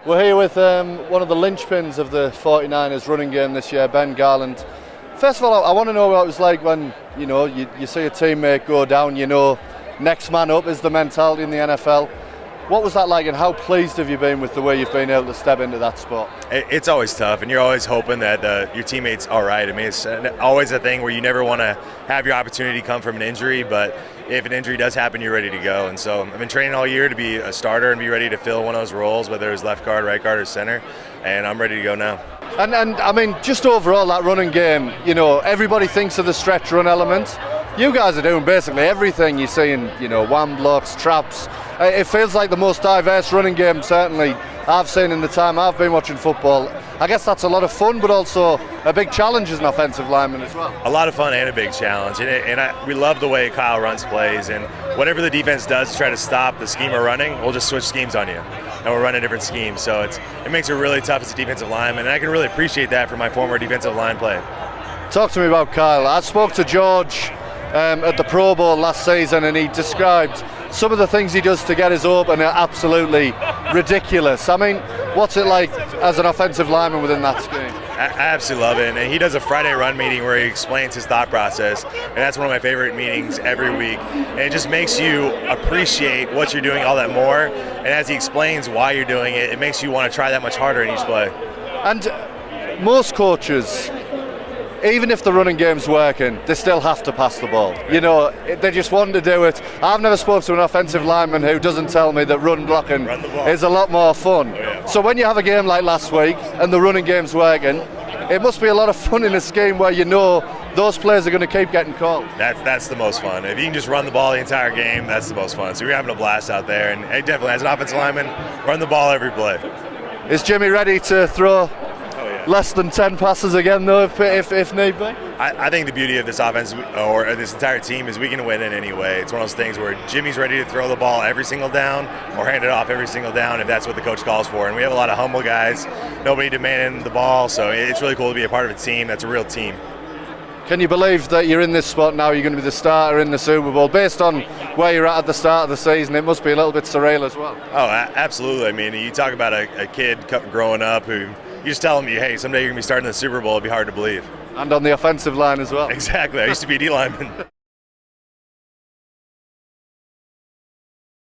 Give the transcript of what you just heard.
We're here with one of the linchpins of the 49ers running game this year, Ben Garland. First of all, I want to know what it was like when you see a teammate go down. Next man up is the mentality in the NFL. What was that like, and how pleased have you been with the way you've been able to step into that spot? It's always tough, and you're always hoping that your teammate's all right. I mean, it's always a thing where you never want to have your opportunity come from an injury, but if an injury does happen, you're ready to go. And so I've been training all year to be a starter and be ready to fill one of those roles, whether it's left guard, right guard, or center, and I'm ready to go now. And I mean, just overall, that running game, everybody thinks of the stretch run element. You guys are doing basically everything. You're seeing, wham blocks, traps. It feels like the most diverse running game, certainly, I've seen in the time I've been watching football. I guess that's a lot of fun, but also a big challenge as an offensive lineman as well. A lot of fun and a big challenge. We love the way Kyle runs plays, and whatever the defense does to try to stop the scheme we're running, we'll just switch schemes on you. And we're running different schemes, so it makes it really tough as a defensive lineman, and I can really appreciate that from my former defensive line play. Talk to me about Kyle. I spoke to George at the Pro Bowl last season, and he described some of the things he does to get us open are absolutely ridiculous. I mean, what's it like as an offensive lineman within that scheme? I absolutely love it, and he does a Friday run meeting where he explains his thought process, and that's one of my favorite meetings every week, and it just makes you appreciate what you're doing all that more, and as he explains why you're doing it, it makes you want to try that much harder in each play. And most coaches, even if the running game's working, they still have to pass the ball. They just want to do it. I've never spoken to an offensive lineman who doesn't tell me that run blocking is a lot more fun. Oh, yeah. So when you have a game like last week and the running game's working, it must be a lot of fun in a scheme where those players are going to keep getting called. That's the most fun. If you can just run the ball the entire game, that's the most fun. So you're having a blast out there, and definitely as an offensive lineman, run the ball every play. Is Jimmy ready to throw less than 10 passes again, though, if need be? I think the beauty of this offense or this entire team is we can win it anyway. It's one of those things where Jimmy's ready to throw the ball every single down or hand it off every single down if that's what the coach calls for. And we have a lot of humble guys, nobody demanding the ball, so it's really cool to be a part of a team that's a real team. Can you believe that you're in this spot now? You're going to be the starter in the Super Bowl. Based on where you're at the start of the season, it must be a little bit surreal as well. Oh, absolutely. I mean, you talk about a kid growing up who you just tell him, hey, someday you're going to be starting the Super Bowl, it'd be hard to believe. And on the offensive line as well. Exactly. I used to be a D lineman.